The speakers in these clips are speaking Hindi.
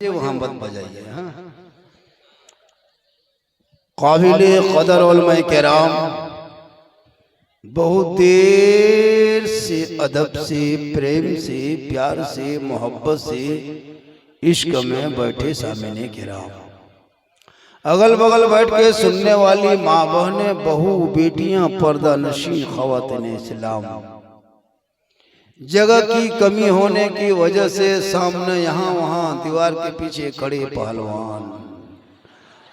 वहां मत बजाइए। हाँ, काबिले कदर उलमाए किराम बहुत देर से अदब से प्रेम से प्यार से मोहब्बत से इश्क में बैठे सामने किराम, अगल बगल बैठ के सुनने वाली माँ बहनें बहू बेटियां पर्दा नशीन ख़वातीन इस्लाम, जगह की कमी होने की वजह से सामने यहाँ वहाँ दीवार के पीछे खड़े पहलवान,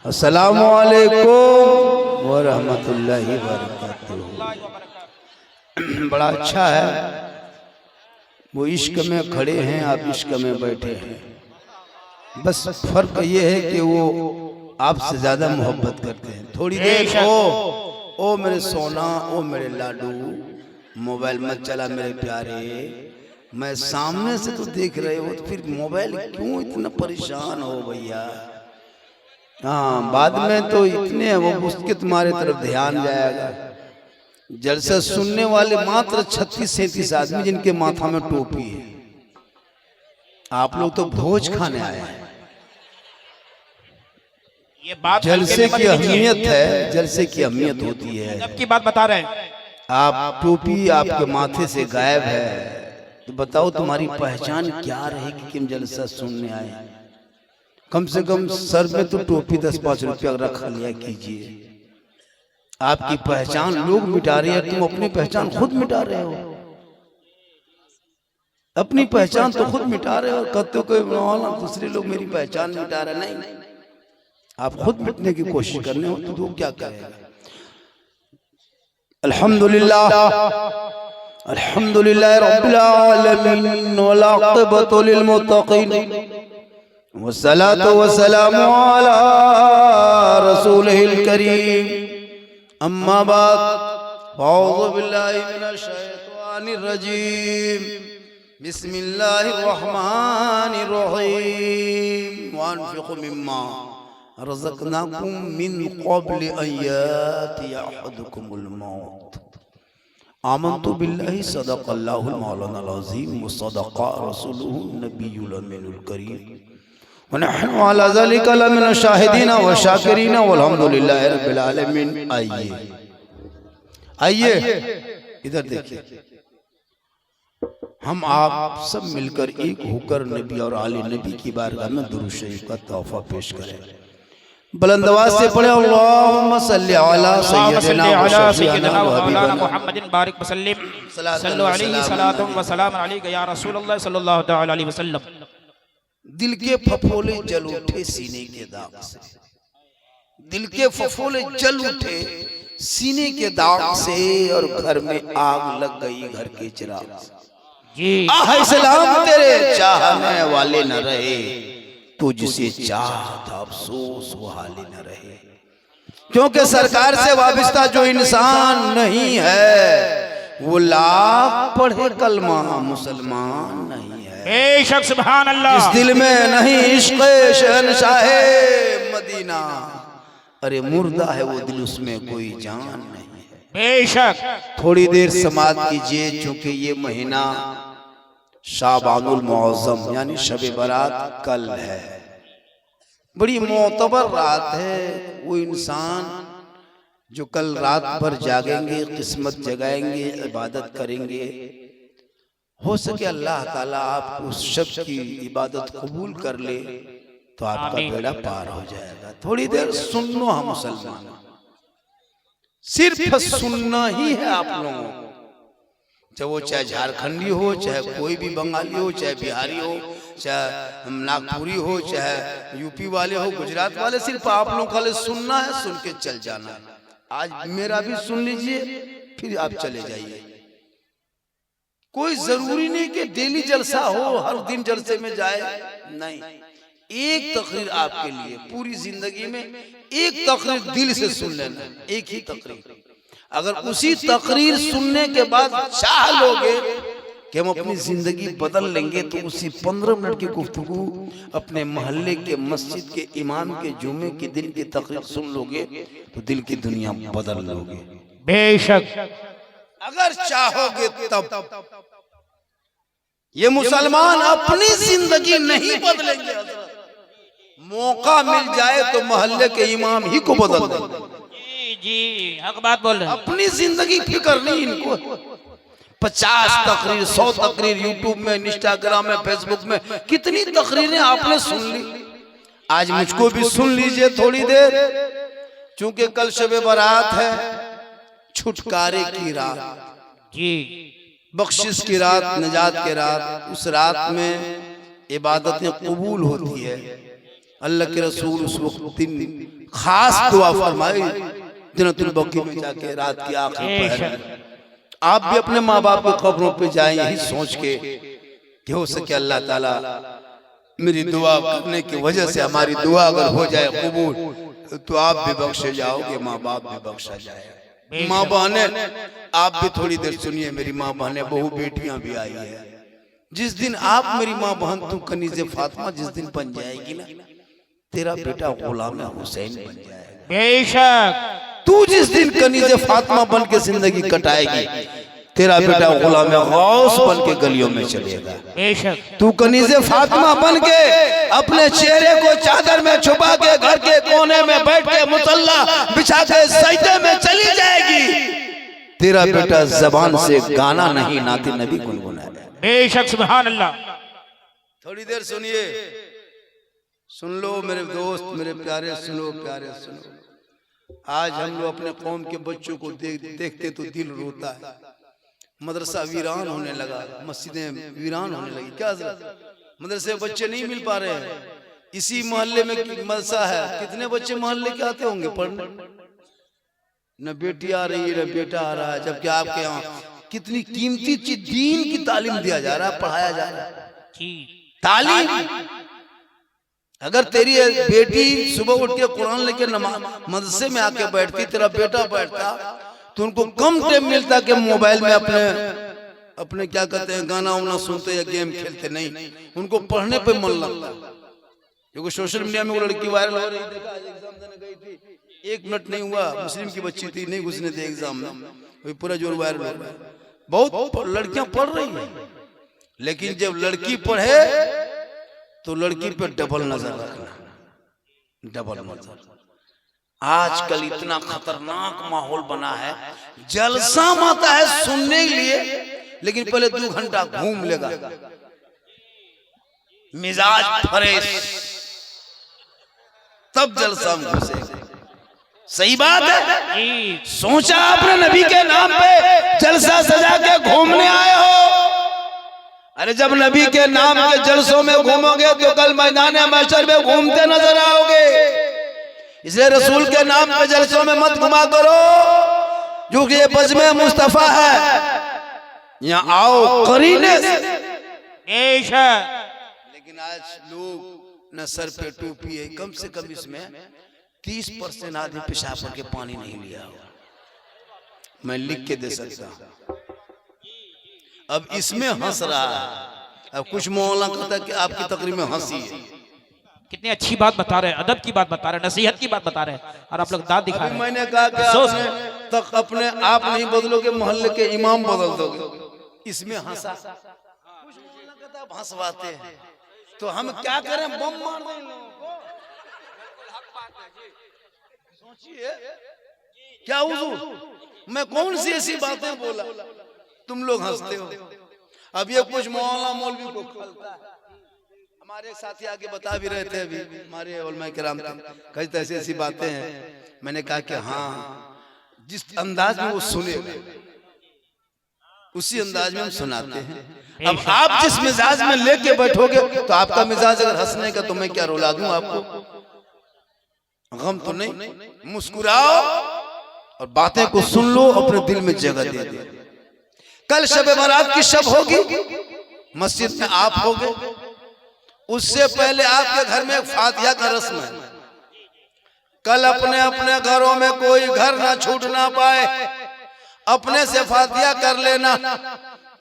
अस्सलामु अलैकुम व रहमतुल्लाहि व बरकातुहू। बड़ा अच्छा है, वो इश्क में खड़े हैं, आप इश्क में बैठे हैं। बस फर्क ये है कि वो आपसे ज्यादा मोहब्बत करते हैं। थोड़ी देर ओ मेरे सोना, ओ मेरे लाडू, मोबाइल मत चला मेरे प्यारे, मैं सामने से तो देख रहे हो, तो फिर मोबाइल क्यों इतना परेशान हो भैया। हाँ, बाद में तो इतने वो उसके तुम्हारे तरफ ध्यान जाएगा। जलसा सुनने वाले मात्र 36-37 आदमी जिनके माथा में टोपी है। आप लोग तो भोज खाने आए हैं। ये बात जलसे की अहमियत है, जलसे की अहमियत होती है। अब की बात बता रहे हैं आप टोपी आपके माथे से गायब है, तो बताओ तुम्हारी पहचान क्या रहेगी कि हम जलसा सुनने आए। कम से कम सर में तो टोपी 10-5 रुपया रख लिया कीजिए। आपकी पहचान लोग मिटा रहे हैं, तुम अपनी पहचान खुद मिटा रहे हो। अपनी पहचान तो खुद मिटा रहे हो। कहते हो कोई दूसरे लोग मेरी पहचान मिटा रहे, नहीं, आप खुद मिटने की कोशिश करने हो तो क्या करेगा। अल्हम्दुलिल्लाह अल्हम्दुलिल्लाह रब्बिल आलमीन वल आक़िबतु लिल मुत्तक़ीन वस्सलातु वस्सलामु अला रसूलिल करीम, अम्मा बाद अऊज़ु बिल्लाहि मिनश शैतानिर रजीम, बिस्मिल्लाहिर रहमानिर रहीम, वअन्फिक़ू मिम्मा रज़क़नाकुम मिन क़ब्ल अन यातिया अहदकुमुल मौत, आमन्तु बिल्लाहि सदक़ल्लाहुल मौलानाल अज़ीम व सदक़ा रसूलुहुन नबियुल अमीनुल करीम व नहनु अला ज़ालिका लमिन शाहिदीन व शाकिरीन वल्हम्दुलिल्लाहि रब्बिल आलमीन। आइए इधर देखिए, हम आप सब मिलकर एक होकर नबी और आले नबी की बारगाह में दुरूद शरीफ का तोहफा पेश करें। बुलंद आवाज से पढ़े, अल्लाहुम्मा सल्लि अला सय्यदिना व शफीअना व हबीबना मुहम्मदिन बारिक वसल्लिम सल्लल्लाहु अलैहि सलातु व सलाम अलैका या रसूलल्लाह सल्लल्लाहु तआला अलैहि वसल्लम। दिल के फफोले जल उठे सीने के दाग से, दिल के फफोले जल उठे सीने के दाग से, और घर में आग लग गई घर के चिराग से। आह सलाम तेरे चाहने वाले न रहे, तुझसे चाहत अफसोस वो हाले न रहे। क्योंकि सरकार से वाबिस्ता जो इंसान नहीं है, वो लाख पढ़े कलमा मुसलमान नहीं है। बेशक सुभान अल्लाह। इस दिल में नहीं इश्क़ शहंशाहे मदीना, अरे मुर्दा है वो दिल, उसमें कोई जान नहीं है। बेशक थोड़ी देर समात कीजिए, चूंकि ये महीना शाबानुल मुअज़्ज़म यानी शब बारात कल है। बड़ी मोतबर रात है। वो इंसान जो कल रात भर जागेंगे, किस्मत जगाएंगे, इबादत करेंगे, हो सके अल्लाह ताला आपको उस शब की इबादत कबूल कर ले तो आपका बेड़ा पार हो जाएगा। थोड़ी देर सुन लो, हम मुसलमान सिर्फ सुनना ही है आप लोगों को, चाहे वो चाहे झारखंडी हो, चाहे कोई भी बंगाली हो, चाहे बिहारी हो, चाहे नागपुरी हो, चाहे यूपी वाले हो, गुजरात वाले, सिर्फ आप लोगों को सुनना है, सुन के चल जाना है। आज मेरा भी सुन लीजिए, फिर आप चले जाइए। कोई जरूरी नहीं कि डेली जलसा हो, हर दिन जलसे में जाए, नहीं। एक तकरीर आपके लिए पूरी जिंदगी में, एक तकरीर दिल से सुन लेना, एक ही तकरीर। अगर उसी तकरीर सुनने के बाद चाह लोगे कि हम अपनी जिंदगी बदल लेंगे, तो उसी 15 मिनट की गुफ्तगू अपने मोहल्ले के मस्जिद के इमाम के जुमे के दिन की तकरीर सुन लोगे तो दिल की दुनिया बदल लोगे। बेशक अगर चाहोगे तब। ये मुसलमान अपनी जिंदगी नहीं बदलेंगे, मौका मिल जाए तो मोहल्ले के इमाम ही को बदल दे। जी जी हक बात बोल रहे हैं। अपनी जिंदगी फिक्र नहीं इनको। 50 तकरीर 100 तकरीर यूट्यूब में, इंस्टाग्राम में, फेसबुक में कितनी तकरीरें आपने सुन ली। आज मुझको भी सुन लीजिए थोड़ी देर, क्योंकि कल शब बारात है, छुटकारे की रात जी बख्शिश की रात, निजात की रात। उस रात में इबादतें कबूल होती है। अल्लाह के रसूल उस वक्त दिन खास दुआ फरमाई जन्नतुल बकी में जाके रात की आखिरी पहर में। आप भी अपने माँ बाप की खबरों पे जाएं यही सोच के कि हो सके अल्लाह ताला मेरी दुआ करने की वजह से हमारी दुआ अगर हो जाए कबूल तो आप भी बख्शे जाओगे, माँ बाप भी बख्शा जाए। माँ बहने आप भी थोड़ी देर सुनिए, मेरी माँ बहने बहू बेटियां भी आई है। जिस दिन आप मेरी माँ बहन तू कनीज़े फातिमा जिस दिन बन जाएगी ना, तेरा बेटा गुलाम हुसैन बन जाएगा। बेशक तू जिस दिन कनीज़े फातिमा बन के जिंदगी कटाएगी, तेरा बेटा गुलाम गौस बन के गलियों में चलेगा। बेशक तू कनीज़े फातिमा बन के अपने चेहरे को चादर में छुपा के घर के कोने में बैठ के मुसल्ला बिछा के सजदे में चली जाएगी। तेरा बेटा जबान से गाना नहीं नाते नबी गुनगुनाएगा। बेशक सुभान अल्लाह। थोड़ी देर सुनिए, सुन लो मेरे दोस्त, मेरे प्यारे, सुनो प्यारे सुनो। आज हम लोग अपने कौम के बच्चों को देखते तो दिल रोता है। मदरसा वीरान होने लगा, मस्जिदें वीरान होने लगी। क्या मदरसे बच्चे नहीं मिल पा रहे हैं। इसी मोहल्ले में मदरसा है, कितने बच्चे मोहल्ले के आते होंगे पढ़ने। न बेटी आ रही है न बेटा आ रहा है, जबकि आपके यहाँ कितनी कीमती चीज दीन की तालीम दिया जा रहा है, पढ़ाया जा रहा है। तालीम अगर तेरी बेटी सुबह उठ के कुरान लेके मदरसे में आके बैठती, तेरा बेटा बैठता, तो उनको कम टाइम मिलता कि मोबाइल में अपने क्या कहते हैं गाना वाना सुनते या गेम खेलते। नहीं, उनको पढ़ने पे मन लगता। क्योंकि सोशल मीडिया में वो लड़की वायरल हो रही, देखा एग्जाम देने गई थी, 1 मिनट नहीं हुआ, मुस्लिम की बच्ची थी, नहीं घुसने थे एग्जाम में, वही पूरा जोर वायरल हो रहा है। बहुत लड़कियां पढ़ रही है, लेकिन जब लड़की पढ़े तो लड़की पे डबल नजर रखना, डबल नजर। आजकल इतना खतरनाक माहौल बना है, जलसा माता है सुनने के लिए, लेकिन पहले 2 घंटा घूम लेगा, मिजाज फ्रेश, तब जलसा में घुसेगा। सही बात है। सोचा आपने नबी के नाम पे जलसा सजा के घूमने आए हो। अरे जब नबी के नाम के जलसों में घूमोगे तो कल मैदान महशर में घूमते नजर आओगे। इसलिए रसूल के नाम पे जलसों में मत घुमा करो, क्योंकि ये बज़्म मुस्तफा है, यहाँ आओ करीने से। लेकिन आज लोग न सर पे टोपी है, कम से कम इसमें 30% आदमी पेशाब करके पानी नहीं लिया। मैं लिख के दे सकता हूँ। अब इसमें हंस रहा है। अब कुछ मोहल्ला कहता है कि आपकी तकरीर में हंसी है। कितनी अच्छी बात बता रहे हैं, अदब की बात बता रहे हैं, नसीहत की बात बता रहे हैं, और आप लोग दांत दिखा रहे हैं। मैंने कहा कि अपने आप नहीं बदलोगे, मोहल्ले के इमाम बदल दोगे। इसमें हंसा, कुछ मोहल्ला कहता है हंसवाते हैं, तो हम क्या करें, बम मार दें लोगों को। सोचिए क्या हुजूर, मैं कौन सी ऐसी बातें बोला, तुम लोग हंसते हो। अब ये कुछ मौलाना मौलवी को खलता है। हमारे एक साथी आगे बता भी रहे थे अभी, हमारे उलमा किराम कई ऐसी ऐसी बातें हैं। मैंने कहा कि हाँ, जिस अंदाज में वो सुने उसी अंदाज में हम सुनाते हैं। अब आप जिस मिजाज में लेके बैठोगे तो आपका मिजाज अगर हंसने का, तो मैं क्या रुला दूं आपको। गम तो नहीं, मुस्कुराओ और बातें को सुन लो, अपने दिल में जगह दे दो। कल शब बारात की शब होगी, मस्जिद में आप होगे, उससे पहले आपके घर में एक फातिहा का रस्म है। कल अपने अपने घरों में कोई घर ना छूट ना पाए, अपने से फातिहा कर लेना।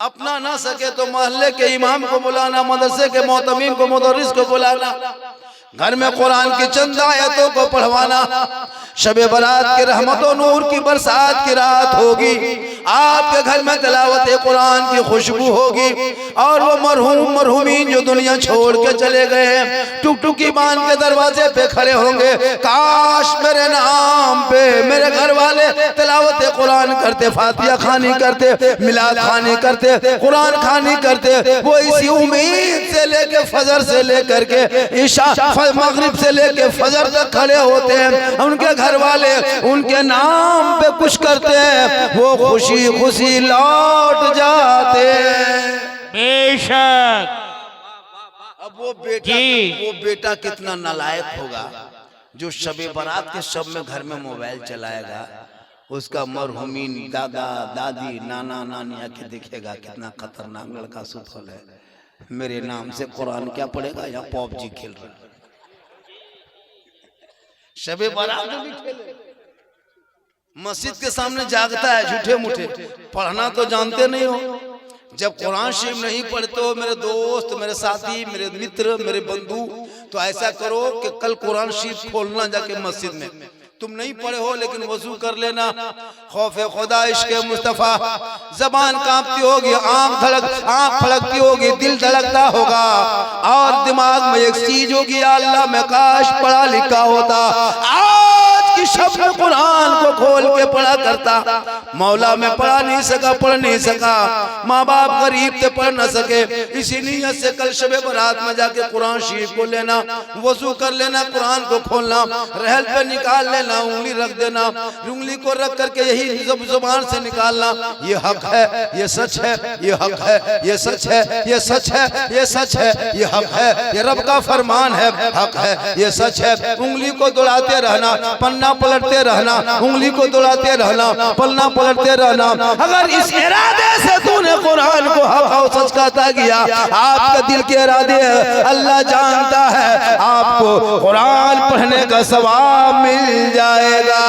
अपना ना सके तो मोहल्ले के इमाम को बुलाना, मदरसे के मोहतमीम को, मुदर्रिस को बुलाना। घर में कुरान की चंद आयतों को पढ़वाना। शबे बरात के रहमतों नूर की बरसात की रात होगी, आपके घर में तिलावत कुरान की खुशबू होगी और वो मरहूमीन जो दुनिया छोड़ के चले गए टुकटुकी बांध के दरवाजे पे खड़े होंगे, काश मेरे नाम पे मेरे घर वाले तिलावत कुरान करते, फातिहा खानी करते, मिलाद खानी करते, कुरान खानी करते। वो इसी उम्मीद से लेके फजर से लेकर के ईशा मगरिब से लेके फजर तक खड़े होते हैं। उनके घर वाले उनके नाम पे कुछ करते हैं, वो खुशी खुशी लौट जाते हैं। बेशक। अब वो बेटा कितना नालायक होगा जो शबे बारात के शब में घर में मोबाइल चलाएगा, उसका मरहुमीन दादा दादी नाना नानी आके देखेगा कितना खतरनाक लड़का सुतल है, मेरे नाम से कुरान क्या पढ़ेगा या पबजी खेल रहा है। शबे बारात में भी खेले, मस्जिद के सामने जागता है झूठे मूठे, पढ़ना तो जानते नहीं हो। जब कुरान शरीफ नहीं पढ़ते हो मेरे दोस्त, मेरे साथी, मेरे मित्र, मेरे बंधु, तो ऐसा करो कि कल कुरान शरीफ खोलना जाके मस्जिद में। तुम नहीं पढ़े हो लेकिन वजू कर लेना, खौफे खुदा इश्क़ मुस्तफ़ा, जबान कांपती होगी, आंख फड़कती होगी, दिल धड़कता होगा और दिमाग में एक चीज होगी, अल्लाह मैं काश पढ़ा लिखा होता, आज की शब में कुरान को खोल के पढ़ा करता। मौला में पढ़ा नहीं सका, पढ़ नहीं सका, माँ बाप गरीब थे पढ़ न सके, इसी नीयत से कल शबे बारात में जाके कुरान शरीफ को लेना, वजू कर लेना, कुरान को खोलना, रहल पे निकाल लेना, उंगली रख देना, उंगली को रख करके यही जुबान से निकालना, ये हक है, ये सच है, ये हक है, ये सच है, ये सच है, ये सच है, ये हक है, ये रब का फरमान है, हक है, ये सच है। उंगली को दौड़ाते रहना, पन्ना पलटते रहना, उंगली को दौड़ाते रहना, पन्ना पलटते रहना। अगर इस इरादे से तूने कुरान को हक और सच कहता गया, आपका दिल के इरादे अल्लाह जानता है, आपको कुरान पढ़ने का सवाब मिल जाएगा।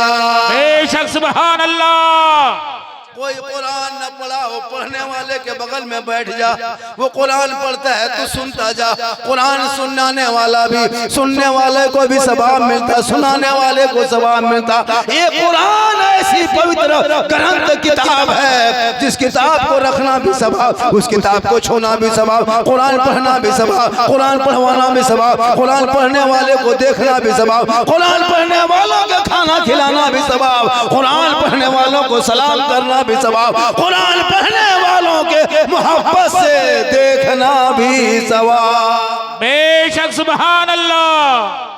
बेशक सुभान अल्लाह। कोई कुरान न पढ़ा हो, पढ़ने वाले के बगल में बैठ जा, वो कुरान पढ़ता है तो सुनता जा। कुरान सुनाने वाला भी, सुनने वाले को भी सवाब मिलता, सुनाने वाले को सवाब मिलता। ये कुरान ऐसी पवित्र ग्रंथ किताब है, जिस किताब को रखना भी सवाब, उस किताब को छूना भी सवाब, कुरान पढ़ना भी सवाब, कुरान पढ़वाना भी सवाब, कुरान पढ़ने वाले को देखना भी सवाब, कुरान पढ़ने वालों के खाना खिलाना भी सवाब, कुरान पढ़ने वालों को सलाम करना भी सवाब, कुरान पढ़ने वालों के मोहब्बत से देखना भी सवाब। बेशक सुभान अल्लाह।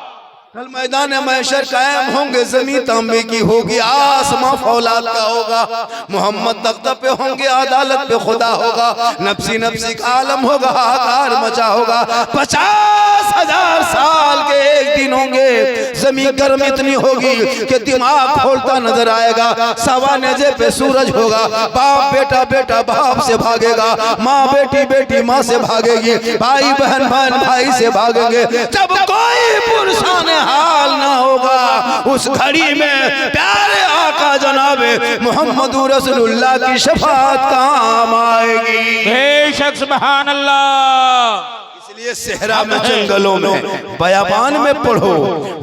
कल मैदान महशर कायम होंगे, जमीन तांबे की होगी, आसमां फौलाद का होगा, मोहम्मद तख्त पे होंगे, अदालत पे खुदा होगा, नफ्सी नफ्सी का आलम होगा, हाहाकार मचा होगा। 50,000 साल के एक दिन होंगे, जमीन गर्म इतनी होगी कि दिमाग खोलता नजर आएगा, सवा नेजे पे सूरज होगा, बाप बेटा बेटा बाप से भागेगा, माँ बेटी बेटी माँ से भागेगी, भाई बहन बहन भाई से भागेंगे। जब कोई पुरुषाने हाल ना होगा, उस घड़ी में प्यारे आका जनाबे मोहम्मद रसूलुल्लाह की शफाअत काम आएगी। बेशक सुभान अल्लाह। इसलिए सहरा में, जंगलों में, बयाबान में पढ़ो,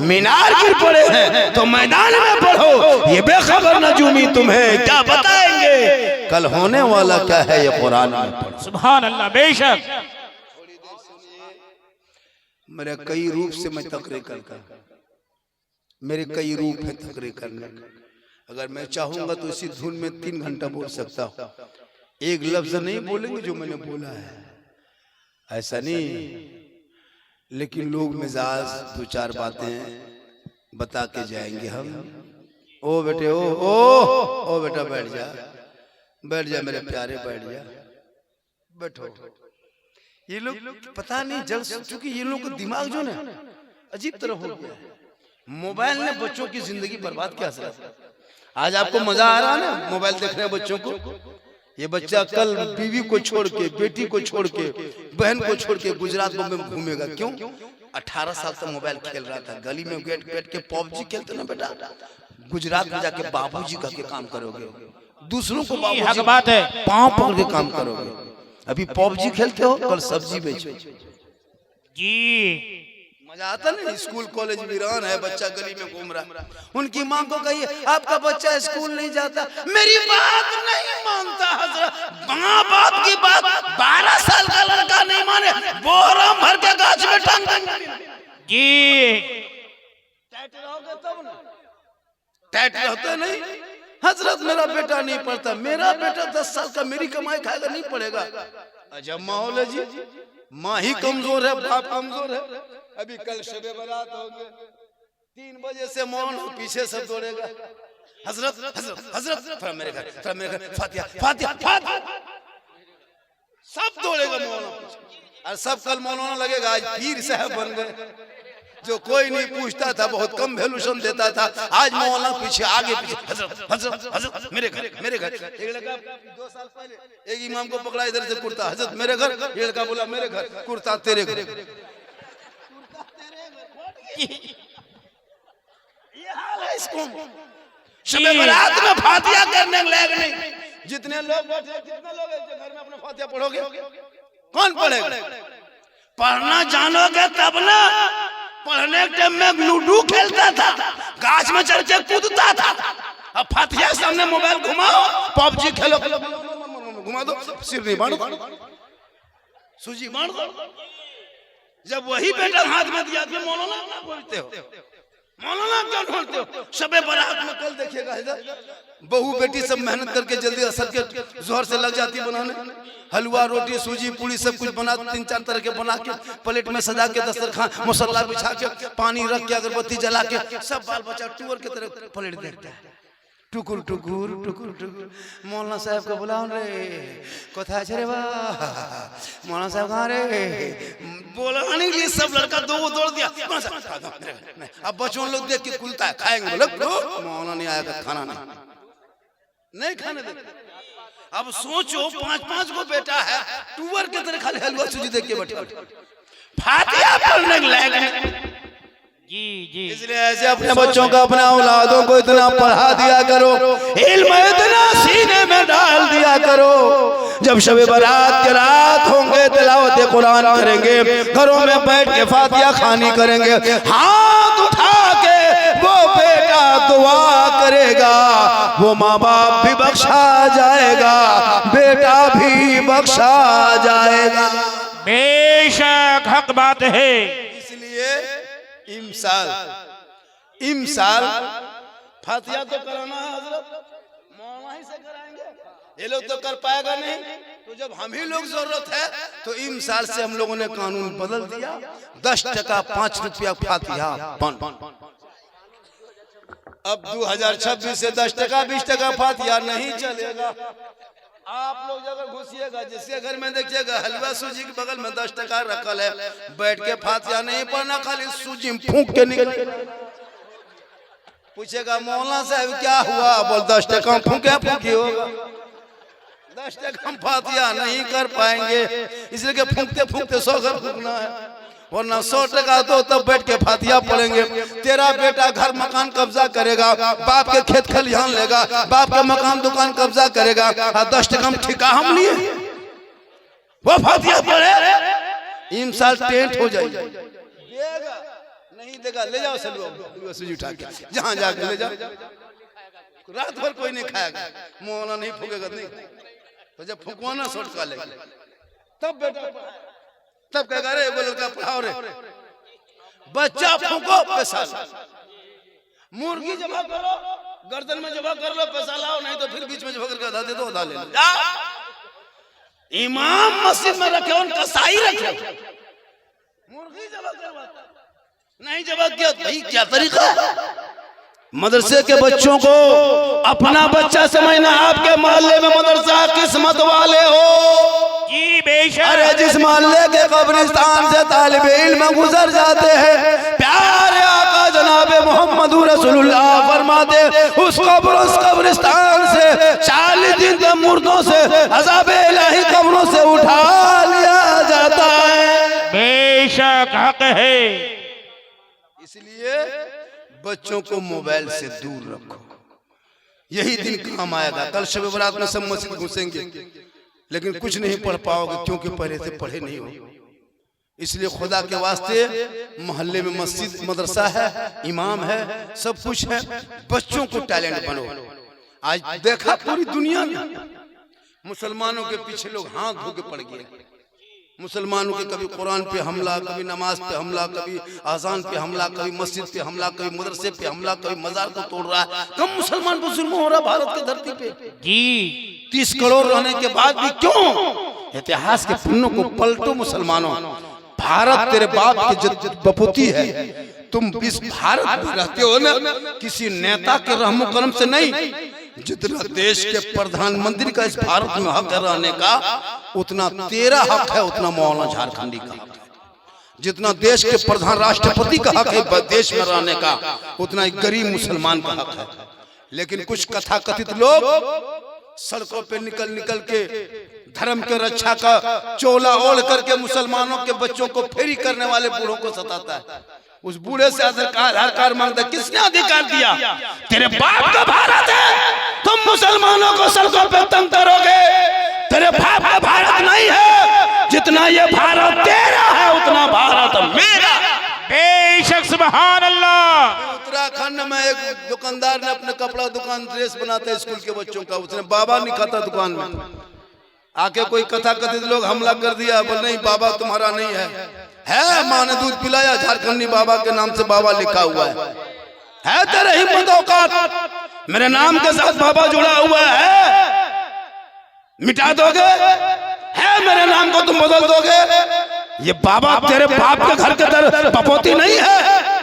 मीनार गिर पड़े हैं तो मैदान में पढ़ो, ये बेखबर नजूमी तुम्हें क्या बताएंगे, कल होने वाला क्या है ये कुरान में पढ़ो। सुभान अल्लाह। बेशक। मेरे कई रूप से मैं तकरीर करता, मेरे कई रूप है तकरीर करने। अगर मैं चाहूंगा तो इसी धुन में 3 घंटा बोल सकता हूँ, एक लफ्ज नहीं बोलेंगे जो मैंने बोला है, ऐसा नहीं, लेकिन लोग मिजाज 2-4 बातें बता के जाएंगे। हम ओ बेटे ओ बेटा बैठ जा मेरे प्यारे, बैठ जा, बैठो। ये लोग पता नहीं जल, चूंकि ये लोग का दिमाग जो ना अजीब तरह हो गया है। मोबाइल ने बच्चों की जिंदगी बर्बाद किया है। आज आपको मजा आ रहा है ना मोबाइल देख रहे हैं बच्चों को। ये बच्चा कल बीवी को छोड़ के, बेटी को छोड़ के, बहन को छोड़ के गुजरात में घूमेगा। क्यों? 18 साल तक मोबाइल खेल रहा था, गली में बैठ के पबजी खेलते ना बेटा, गुजरात में जाके बाबूजी का के काम करोगे, दूसरों को बाबूजी बात है पांव पकड़ के काम करोगे। अभी पबजी खेलते हो, कल सब्जी बेचो। जी मजा आता नहीं। स्कूल कॉलेज वीरान है, बच्चा गली में घूम रहा, उनकी माँ को कहिए आपका बच्चा स्कूल नहीं जाता, मेरी बात नहीं मानता हजरत। माँ बाप की बात 12 साल का लड़का नहीं माने, बोरा भर के गाछ में टांग देंगे जी। टाइट रहोगे तब ना, टाइट रहते नहीं। हजरत मेरा बेटा नहीं पढ़ता, मेरा बेटा 10 साल का मेरी कमाई खाएगा, नहीं पढ़ेगा। अजब माहौल है जी, माँ ही कमजोर है, बाप कमजोर है। अभी कल शबे बारात होंगे, 3 बजे से मौन पीछे सब दौड़ेगा, हजरत हजरत हजरत थोड़ा मेरे घर, थोड़ा मेरे घर, फातिहा फातिहा फातिहा, सब दौड़ेगा मौलाना। और सब कल मौलाना लगेगा, आज पीर साहब बन गए। जो कोई नहीं पूछता था, बहुत कम वैल्यूशन देता था, आज मौलाना पीछे आगे पीछे, हजरत हजरत हजरत मेरे घर मेरे घर। एक लड़का 2 साल पहले एक इमाम को पकड़ा, इधर से कुर्ता, हजरत मेरे घर। एक लड़का बोला मेरे घर, कुर्ता तेरे घर। ये हाल है इसको। शबे बारात में फातिहा करने लायक नहीं। जितने लोग बैठे, कितने लोग घर में अपने फातिहा पढ़ोगे? कौन पढ़ेगा? पढ़ना जानोगे तब ना। पढ़ने के टाइम में लूडो खेलता था, गाछ में चढ़ के कूदता था। अब फातिहा सामने मोबाइल घुमाओ, पबजी खेलो, घुमा दो, सिर नहीं बांध दो, सूजी बांध दो। जब वही बेटा हाथ में दिया तो मौलाना क्या बोलते हो, मौलाना क्या ढूंढते हो? शबे बारात में कल देखिएगा इधर बहू बेटी सब मेहनत करके जल्दी असर के जोहर से लग जाती बनाने, हलवा रोटी सूजी पूरी सब कुछ बना, 3-4 तरह के बना के प्लेट में सजा के, दस्तरखान मसल्ला बिछा के, पानी रख के, अगरबत्ती जला के, सब बाल बच्चा टूर के तरह प्लेट देखता है, टुकुर टुकुर टुकुर टुकुर। मौलाना साहब को बुलाओ रे, कोथा छे रे बा, मौलाना साहब कहाँ रे? बुलाने के लिए सब लड़का दौड़ दिया। अब बच्चों लोग देख के कुलता है, खाएंगे, मौलाना नहीं आया, खाना नहीं खाने देते। अब सोचो 5-5 को बेटा है, टूवर के तरह खाली हलवा सूजी देख के बैठे, फातिहा पढ़ने के लायक है। जी जी। इसलिए ऐसे अपने बच्चों को, अपने औलादों को इतना पढ़ा दिया करो, इल्म इतना सीने में डाल दिया करो। जब शबे बारात के रात होंगे, तिलावत कुरान करेंगे, घरों में बैठ के फातिहा खानी करेंगे, हाथ उठा के वो बेटा दुआ करेगा, वो माँ बाप भी बख्शा जाएगा, बेटा भी बख्शा जाएगा। बेशक हक बात है। इसलिए इमसाल फातिहा तो कराना है हजरत, मौलाना ही से कराएंगे, ये लोग तो कर पाएगा नहीं। तो जब हम ही लोग जरूरत है तो इमसाल से हम लोगों ने कानून बदल दिया, 10 टका 5 रुपया फातिहा बंद। अब 2026 से 10 टका 20 टका फातिहा नहीं चलेगा। आप लोग अगर घुसिएगा, जिसके घर में देखिएगा हलवा सूजी के बगल में 10 टका रखल है, बैठ के फातिहा नहीं पढ़ना, खाली सूजी फूंक के निकले। पूछेगा मौलाना साहब क्या हुआ? बोल 10 टका फूंके फूंकी होगा, 10 टका हम फातिहा नहीं कर पाएंगे, इसलिए कि फूंकते फूंकते 100 घर फूंकना है, वरना 100 टका तो तब बैठ के फातिहा पढ़ेंगे। तेरा बेटा घर मकान कब्जा करेगा, बाप के खेत खलिहान लेगा, बाप का मकान दुकान कब्जा करेगा, 10 टका हम ठिका हम लिए, वो फातिहा पढ़े, इमसाल टेंट हो जाएगा। देगा नहीं देगा, ले जाओ सलवा सूजी उठा के, जहां जाके ले जाओ, रात भर कोई नहीं खाएगा, मौलाना नहीं फूकेगा नहीं, तो जब फूकवाना सोटका लेगा तब बेटा, तब कहेगा रे वो लड़का पढ़ाओ रे, बच्चा फूको पैसा, मुर्गी जमा करो, गर्दन में जमा कर लो, पैसा लाओ, नहीं तो फिर बीच में जमा करके आधा दे दो, आधा ले लो। इमाम मस्जिद में रखे, उनका साई रखे, मुर्गी जमा करवाता नहीं, जमा किया भाई क्या तरीका है? मदरसे के बच्चों को अपना बच्चा समझना। आपके मोहल्ले में मदरसा किस्मत वाले हो जी, बेशक। अरे जिस मोहल्ले के कब्रिस्तान से तालिब इल्म गुजर जाते हैं, प्यारे आका जनाबे मोहम्मद रसूलुल्लाह फरमाते, उस कब्रिस्तान से 40 दिन के मुर्दों से अज़ाबे इलाही कब्रों से उठा लिया जाता है। बेशक हक है। इसलिए बच्चों को मोबाइल से दूर रखो, यही दिन काम आएगा। कल शब बरात में सब मस्जिद घुसेंगे, लेकिन कुछ नहीं पढ़ पाओगे, क्योंकि पहले से पढ़े नहीं हो। इसलिए खुदा के वास्ते मोहल्ले में मस्जिद मदरसा है, इमाम है, सब कुछ है, बच्चों को टैलेंट बनो। आज देखा पूरी दुनिया में मुसलमानों के पीछे लोग हाथ धो के पड़ गए। मुसलमानों के कभी कुरान पे हमला, कभी नमाज पे हमला, कभी आजान पे हमला, कभी मस्जिद पे हमला, कभी मदरसे पे हमला, कभी मजार को तोड़ रहा है। कम मुसलमान पर जुल्म हो रहा भारत की धरती पे जी। 30 करोड़ रहने के बाद भी क्यों? इतिहास के पन्नों को पलटो मुसलमानों। भारत तेरे बाप की बपूती है। तुम इस भारत में रहते हो ना, किसी नेता के रहमो करम से नहीं। जितना देश के प्रधानमंत्री का इस भारत में हक रहने का, उतना तेरा हक है, उतना मौलाना झारखंडी का हक है। जितना देश के प्रधान राष्ट्रपति का हक है देश में रहने का, उतना एक गरीब मुसलमान का हक है। लेकिन कुछ कथाकथित लोग सड़कों पे निकल के धर्म के रक्षा का चोला ओढ़ करके मुसलमानों के बच्चों को फेरी करने वाले बूढ़ों को सताता है। उस बूढ़े से अधिकार मांगता है। किसने अधिकार दिया? तेरे बाप का भारत है, तुम मुसलमानों को सड़कों पे तंग करोगे। तेरे बाप का भारत नहीं है। जितना ये भारत तेरा है, उतना भारत मेरा। बेशक सुभान अल्लाह। उत्तराखंड में एक दुकानदार ने अपने कपड़ा दुकान ड्रेस बनाता है स्कूल के बच्चों का, उसने बाबा नहीं खाता दुकान में। आके कोई कथा कथित लोग हमला कर दिया, बोल नहीं बाबा तुम्हारा नहीं है माँ ने दूध पिलाया, झारखंडी बाबा के नाम से बाबा लिखा हुआ है तेरे हिम्मत औकात, मेरे नाम के साथ बाबा जुड़ा हुआ है, मिटा दोगे? है मेरे नाम को तुम बदल दोगे? ये बाबा तेरे बाप के घर के दर बपोती नहीं है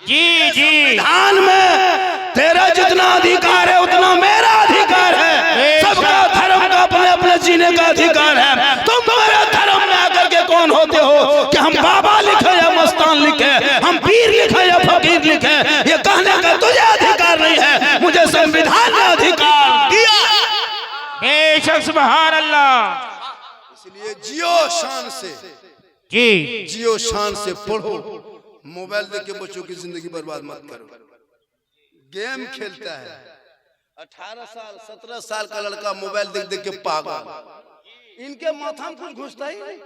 जी जी। धान में तेरा जितना अधिकार है उतना मेरा अधिकार है। सबका धर्म का अपने अपने जीने का अधिकार है। तुम मेरे धर्म में आकर के कौन होते हो कि हम बाबा लिखे या मस्तान लिखे, हम पीर लिखे या फकीर लिखे? ये कहने का तुझे अधिकार नहीं है, मुझे संविधान ने अधिकार दिया। बेशक सुभान अल्लाह। इसलिए जियो शान से जी, जियो शान से पढ़ो। मोबाइल देख के बच्चों की जिंदगी बर्बाद मत करो। गेम खेलता है 18 साल 17 साल का लड़का, मोबाइल देख देख के पागल। इनके माथा में कुछ घुसता ही नहीं।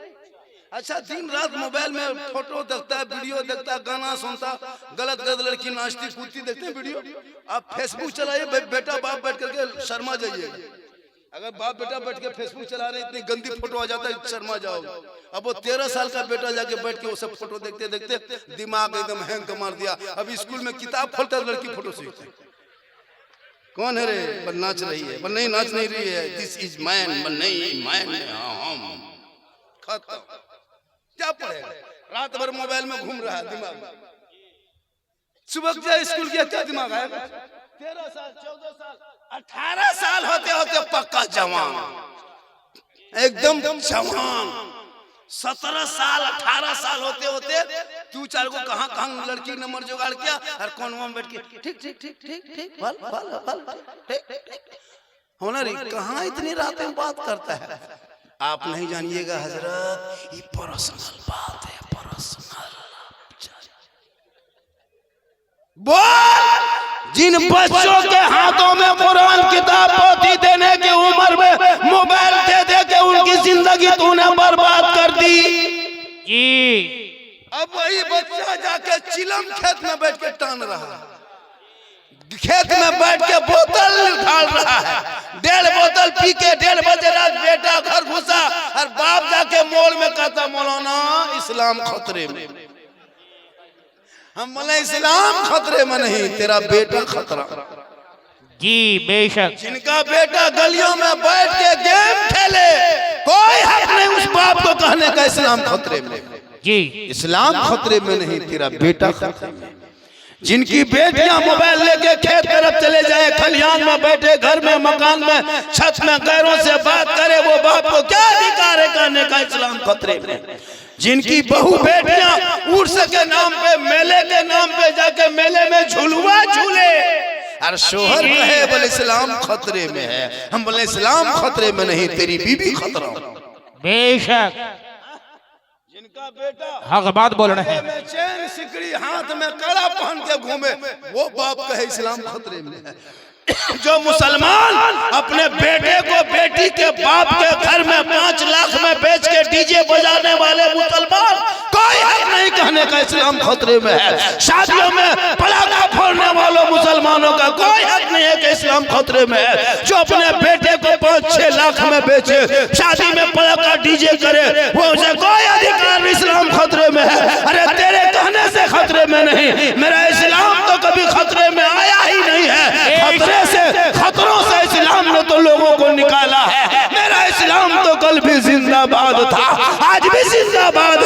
अच्छा दिन रात मोबाइल में फोटो देखता है, वीडियो देखता है, गाना सुनता, गलत गलत लड़की नाचती कूदती देखते हैं वीडियो। आप फेसबुक चलाइए, बेटा बाप बैठ करके शर्मा जाइए। अगर बाप बेटा बैठ के फेसबुक चला रहे इतनी गंदी फोटो आ जाता है, शर्मा जाओ। अब वो 13 साल का बेटा जाके बैठ के वो सब फोटो देखते देखते दिमाग एकदम हैंग मार दिया। अब स्कूल में किताब खोलता है, लड़की फोटो सीखती। कौन है रे? पर नाच रही है, पर नहीं नाच नहीं रही है। दिस इज मैन, पर नहीं मैन खत्म। क्या पढ़ेगा? रात भर मोबाइल में घूम रहा है दिमाग में। सुबह जाए स्कूल किया, क्या दिमाग आएगा? 13 साल 14 साल 18 साल होते होते पक्का जवान, एकदम जवान। 17 साल 18 साल होते होते तू चार को कहां कहां लड़की नंबर जुगाड़ किया और कौन वहां बैठ के ठीक ठीक ठीक ठीक ठीक भल भल भल ठीक होना रे। कहां इतनी रात में बात करता है? आप नहीं जानिएगा हजरत, ये पर्सनल बात है, पर्सनल। बोल। जिन बच्चों के हाथों में कुरान किताब पोथी देने की उम्र में मोबाइल दे दे के उनकी जिंदगी तूने बर्बाद कर दी जी। अब वही बच्चा जाके चिलम खेत में बैठ के टान रहा है, खेत में बैठ के बोतल ढाल रहा है। 1.5 बोतल पी के 1.5 बजे रात बेटा घर घुसा और बाप जाके मोल में कहता मौलाना इस्लाम खतरे में। हम बोले इस्लाम खतरे में नहीं, तेरा बेटा खतरा जी। बेशक। जिनका बेटा गलियों में बैठ के गेम खेले, कोई हक नहीं उस बाप को कहने का इस्लाम खतरे में जी। इस्लाम खतरे में नहीं, तेरा बेटा खतरे में। जिनकी बेटियां मोबाइल लेके खेत तरफ चले जाए, खलियान में बैठे, घर में मकान में छत में गैरों से बात करे, वो बाप को क्या अधिकार है कहने का इस्लाम खतरे में। जिनकी बहू बेटियां उर्स के नाम पे, मेले के नाम पे जाके मेले में झुलवा झूले और शोहर कहे बोले इस्लाम खतरे में है। हम बोले इस्लाम खतरे में नहीं, तेरी बीबी खतरा। बेशक। जिनका बेटा हक बात बोल रहे हैं, में चैन सिकड़ी हाथ में कड़ा पहन के घूमे, वो बाप कहे इस्लाम खतरे में है। जो मुसलमान अपने बेटे को बेटी के बाप के घर में 5 लाख में बेच के डीजे बजाने वाले मुसलमान, कोई हक नहीं कहने का इस्लाम खतरे में है। शादियों में पटाखा फोड़ने वालों मुसलमानों का कोई हक नहीं है कि इस्लाम खतरे में है। जो अपने बेटे को 5-6 लाख में बेचे, शादी में पटाखा डीजे करे, वो उसे कोई अधिकार, इस्लाम खतरे में है। अरे तेरे कहने से खतरे में नहीं, मेरा इस्लाम तो कभी खतरे में आया ही नहीं है। खतरों से इस्लाम ने तो लोगों को निकाला है। मेरा इस्लाम तो कल भी जिंदाबाद था, आज भी जिंदाबाद